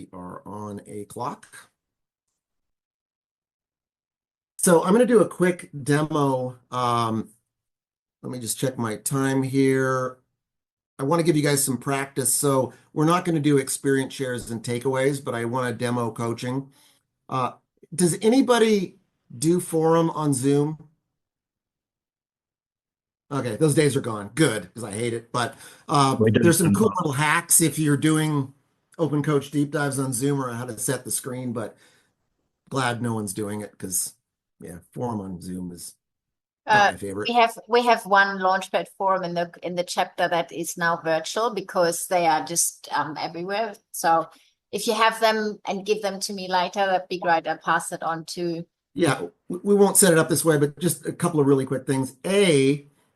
We are on a clock. So I'm going to do a quick demo. Let me just check my time here. I want to give you guys some practice. So we're not going to do experience shares and takeaways, but I want to demo coaching. Does anybody do forum on Zoom? Okay, those days are gone. Good, because I hate it. But there's some cool little hacks if you're doing open coach deep dives on Zoom or how to set the screen, but glad no one's doing it because, yeah, forum on Zoom is not my favorite. We have one Launchpad forum in the chapter that is now virtual because they are just everywhere. So if you have them and give them to me later, that'd be great. I'll pass it on to. Yeah, we won't set it up this way, but just a couple of really quick things.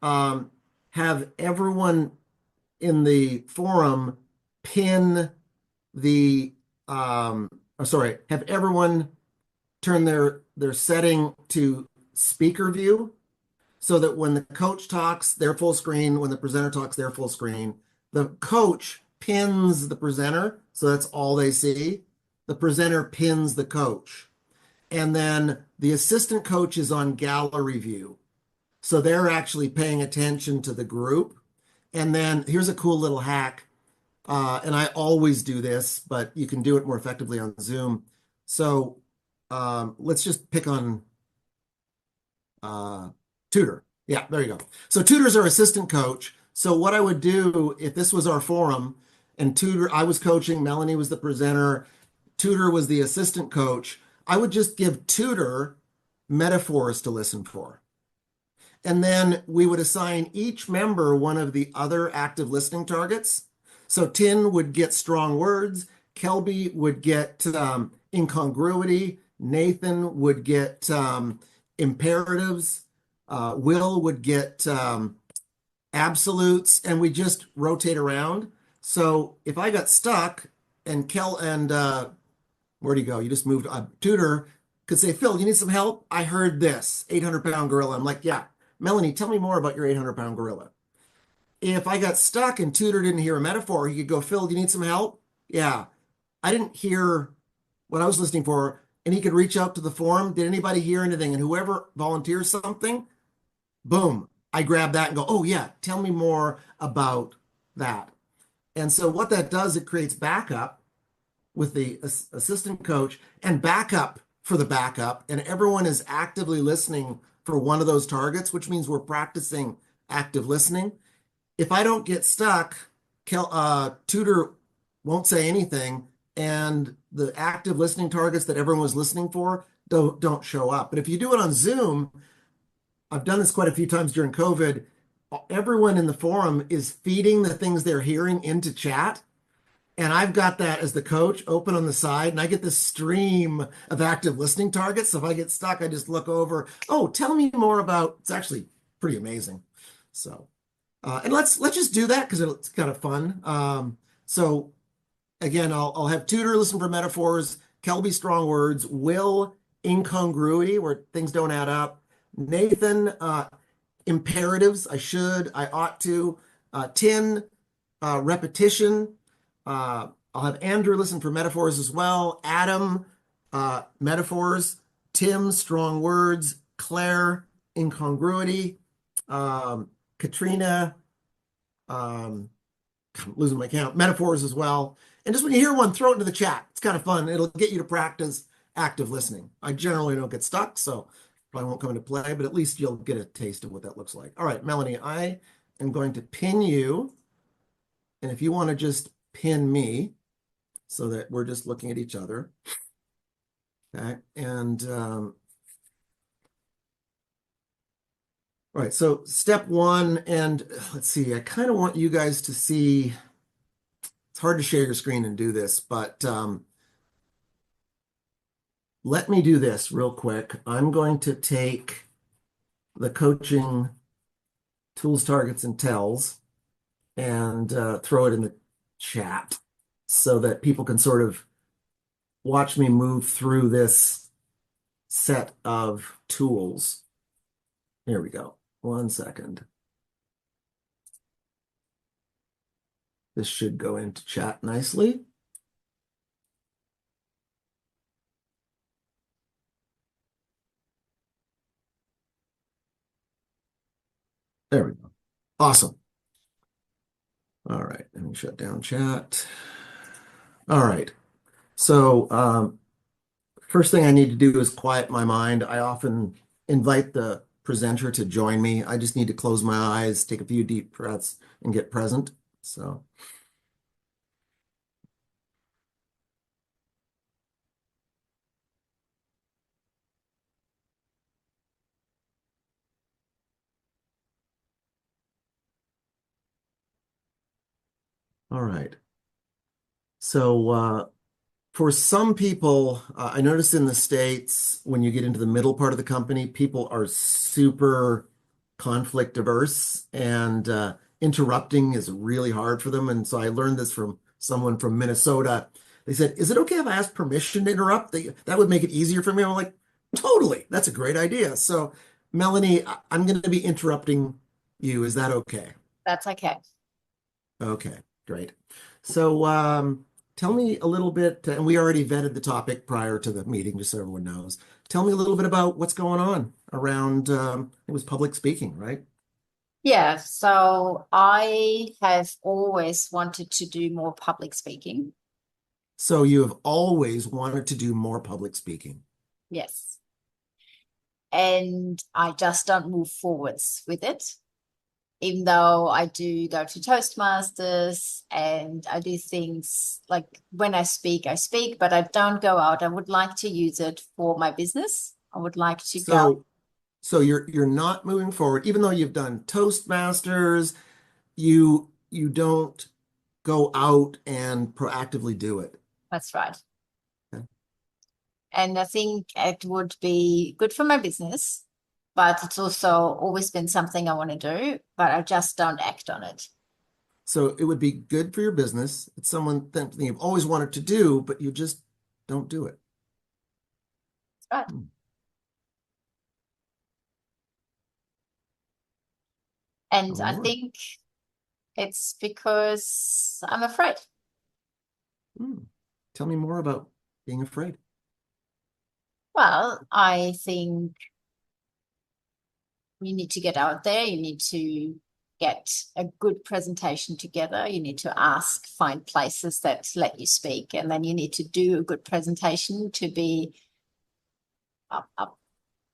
Have everyone in the forum pin the have everyone turn their setting to speaker view so that when the coach talks, they're full screen. When the presenter talks, they're full screen. The coach pins the presenter, so that's all they see. The presenter pins the coach. And then the assistant coach is on gallery view. So they're actually paying attention to the group. And then here's a cool little hack. And I always do this, but you can do it more effectively on Zoom. So let's just pick on tutor. Yeah, there you go. So tutor's our assistant coach. So what I would do if this was our forum and tutor, I was coaching, Melanie was the presenter, tutor was the assistant coach, I would just give tutor metaphors to listen for. And then we would assign each member one of the other active listening targets. So Tin would get strong words, Kelby would get incongruity, Nathan would get imperatives, Will would get absolutes, and we just rotate around. So if I got stuck and where'd he go? You just moved. Tutor could say, Phil, you need some help? I heard this 800-pound gorilla. I'm like, yeah. Melanie, tell me more about your 800-pound gorilla. If I got stuck and tutor didn't hear a metaphor, he could go, Phil, do you need some help? Yeah. I didn't hear what I was listening for. And he could reach out to the forum. Did anybody hear anything? And whoever volunteers something, boom, I grab that and go, oh yeah, tell me more about that. And so what that does, it creates backup with the assistant coach and backup for the backup. And everyone is actively listening for one of those targets, which means we're practicing active listening. If I don't get stuck, tutor won't say anything, and the active listening targets that everyone was listening for don't show up. But if you do it on Zoom, I've done this quite a few times during COVID, everyone in the forum is feeding the things they're hearing into chat. And I've got that as the coach open on the side, and I get this stream of active listening targets. So if I get stuck, I just look over, oh, tell me more about, it's actually pretty amazing. So, and let's just do that because it's kind of fun. So again, I'll have tutor listen for metaphors, Kelby strong words, Will incongruity where things don't add up, Nathan imperatives, I ought to, Tin repetition. I'll have Andrew listen for metaphors as well. Adam, metaphors. Tim, strong words. Claire, incongruity. Katrina, I'm losing my count. Metaphors as well. And just when you hear one, throw it into the chat. It's kind of fun. It'll get you to practice active listening. I generally don't get stuck, so probably won't come into play, but at least you'll get a taste of what that looks like. All right, Melanie, I am going to pin you. And if you want to just pin me so that we're just looking at each other. Okay, and all right, so step one, and let's see, I kind of want you guys to see, it's hard to share your screen and do this, but let me do this real quick. I'm going to take the coaching tools, targets, and tells and throw it in the chat so that people can sort of watch me move through this set of tools. Here we go. 1 second. This should go into chat nicely. There we go. Awesome. All right, let me shut down chat. All right. So, first thing I need to do is quiet my mind. I often invite the presenter to join me. I just need to close my eyes, take a few deep breaths, and get present. So, all right. So, for some people, I noticed in the States, when you get into the middle part of the company, people are super conflict averse and interrupting is really hard for them. And so I learned this from someone from Minnesota. They said, "Is it okay if I ask permission to interrupt? That would make it easier for me." I'm like, "Totally. That's a great idea." So, Melanie, I'm going to be interrupting you. Is that okay? That's okay. Okay, great. So, tell me a little bit, and we already vetted the topic prior to the meeting, just so everyone knows. Tell me a little bit about what's going on around, it was public speaking, right? Yeah, so I have always wanted to do more public speaking. So you have always wanted to do more public speaking. Yes. And I just don't move forwards with it. Even though I do go to Toastmasters and I do things like when I speak, but I don't go out. I would like to use it for my business. I would like to go. So, so you're not moving forward, even though you've done Toastmasters, you don't go out and proactively do it. That's right. Okay. And I think it would be good for my business, but it's also always been something I want to do, but I just don't act on it. So it would be good for your business. It's something you've always wanted to do, but you just don't do it. Right. Hmm. Tell And me I more. think it's because I'm afraid. Hmm. Tell me more about being afraid. Well, I think you need to get out there. You need to get a good presentation together. You need to find places that let you speak, and then you need to do a good presentation to be up,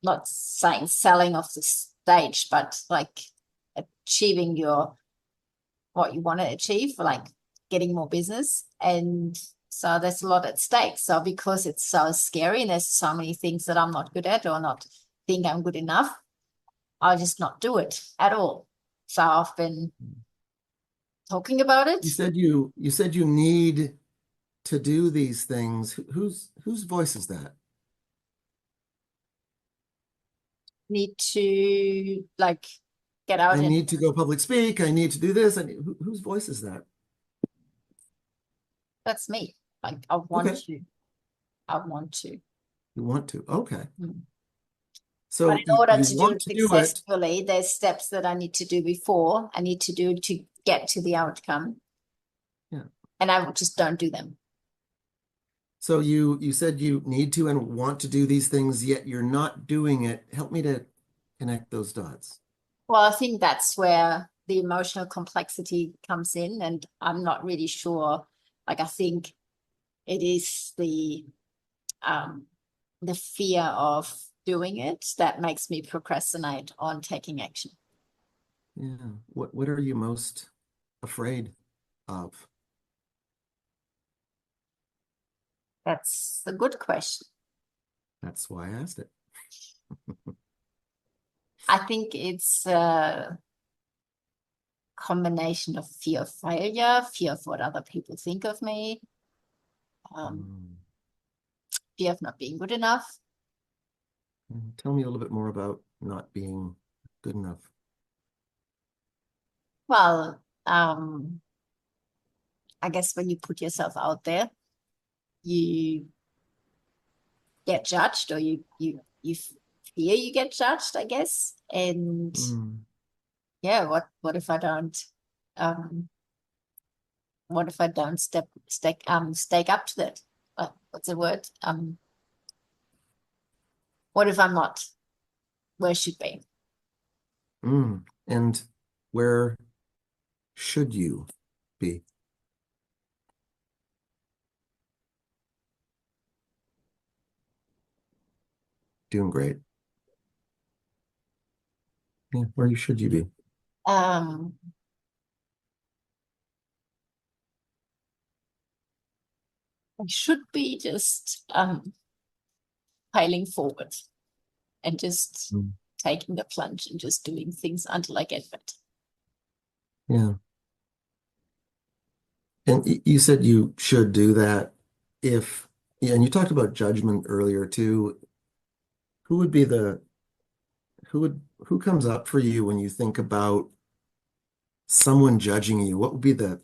not saying selling off the stage, but like achieving what you want to achieve, like getting more business. And so there's a lot at stake. So because it's so scary and there's so many things that I'm not good at or not think I'm good enough, I'll just not do it at all. So I've been talking about it. You said you need to do these things. Whose voice is that? Need to like get out I and need to go public speak. I need to do this. Whose voice is that? that's me. Like I want Okay, to. I want to. you want to. Okay, Mm. But so in you, order you to do want it to do it. successfully, there's steps that I need to do before I need to do to get to the outcome. Yeah. And I just don't do them. So you said you need to and want to do these things, yet you're not doing it. Help me to connect those dots. Well, I think that's where the emotional complexity comes in, and I'm not really sure. Like I think it is the fear of doing it that makes me procrastinate on taking action. Yeah. What are you most afraid of? That's a good question. That's why I asked it. I think it's a combination of fear of failure, fear of what other people think of me, um, Mm. fear of not being good enough. Tell me a little bit more about not being good enough. Well, I guess when you put yourself out there, you get judged, or you fear you get judged, I guess. And Mm. yeah, what if I don't um what if I don't stake up to that? What's the word? What if I'm not where I should be? Mm. And where should you be? Doing great. Yeah, where should you be? Um, I should be just piling forward and just Mm. taking the plunge and just doing things until I get better. Yeah. And you said you should do that if, yeah, and you talked about judgment earlier too. Who would be who comes up for you when you think about someone judging you? What would be the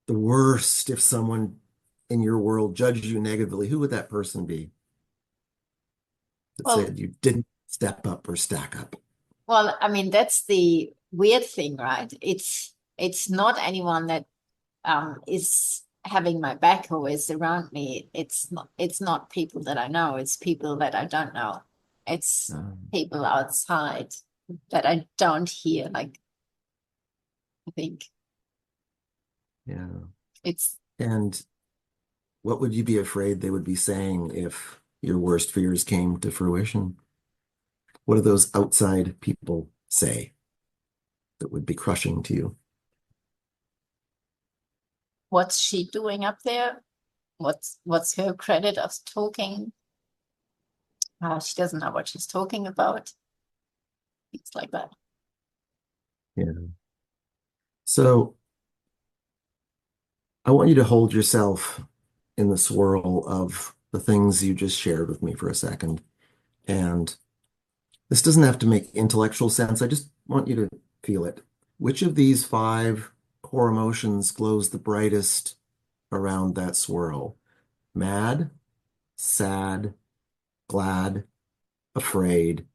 worst if someone in your world judged you negatively? Who would that person be that Well, said you didn't step up or stack up? well, I mean, that's the weird thing, right? It's not anyone that is having my back or is around me. It's not people that I know, it's people that I don't know. It's Um, people outside that I don't hear. Like, I think yeah. it's And what would you be afraid they would be saying if your worst fears came to fruition? What do those outside people say that would be crushing to you? what's she doing up there? What's her credit of talking? She doesn't know what she's talking about. Things like that. Yeah. So I want you to hold yourself in the swirl of the things you just shared with me for a second. And this doesn't have to make intellectual sense. I just want you to feel it. Which of these five core emotions glows the brightest around that swirl? Mad, sad, glad, afraid,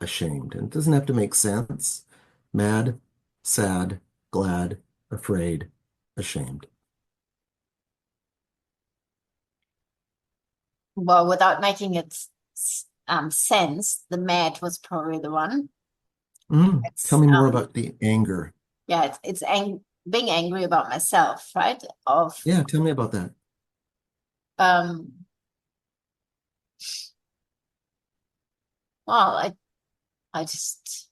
ashamed. And it doesn't have to make sense. Mad, sad, glad, afraid, ashamed. Well, without making it sense, the mad was probably the one. Tell It's me more about the anger. yeah, being angry about myself, right? Of Yeah, tell me about that. um, well, I just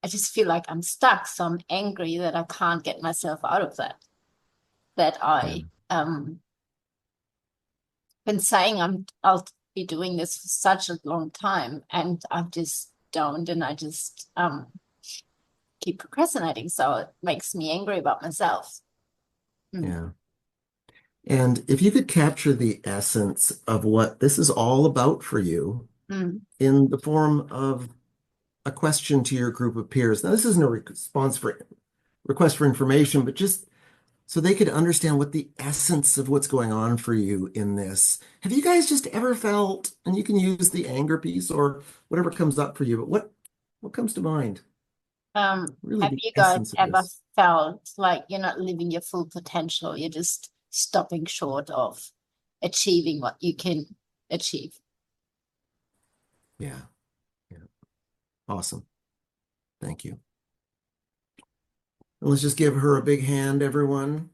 I just feel like I'm stuck, so I'm angry that I can't get myself out of that. That Yeah, I been saying I'll be doing this for such a long time, and I just don't, and I just keep procrastinating, so it makes me angry about myself. Mm. yeah. And if you could capture the essence of what this is all about for you Mm. in the form of a question to your group of peers. Now, this isn't a response for request for information, but just so they could understand what the essence of what's going on for you in this. Have you guys just ever felt, and you can use the anger piece or whatever comes up for you, but what comes to mind? Really Have the you guys essence of ever this. felt like you're not living your full potential? You're just stopping short of achieving what you can achieve. Yeah, yeah. Awesome. Thank you. And let's just give her a big hand, everyone.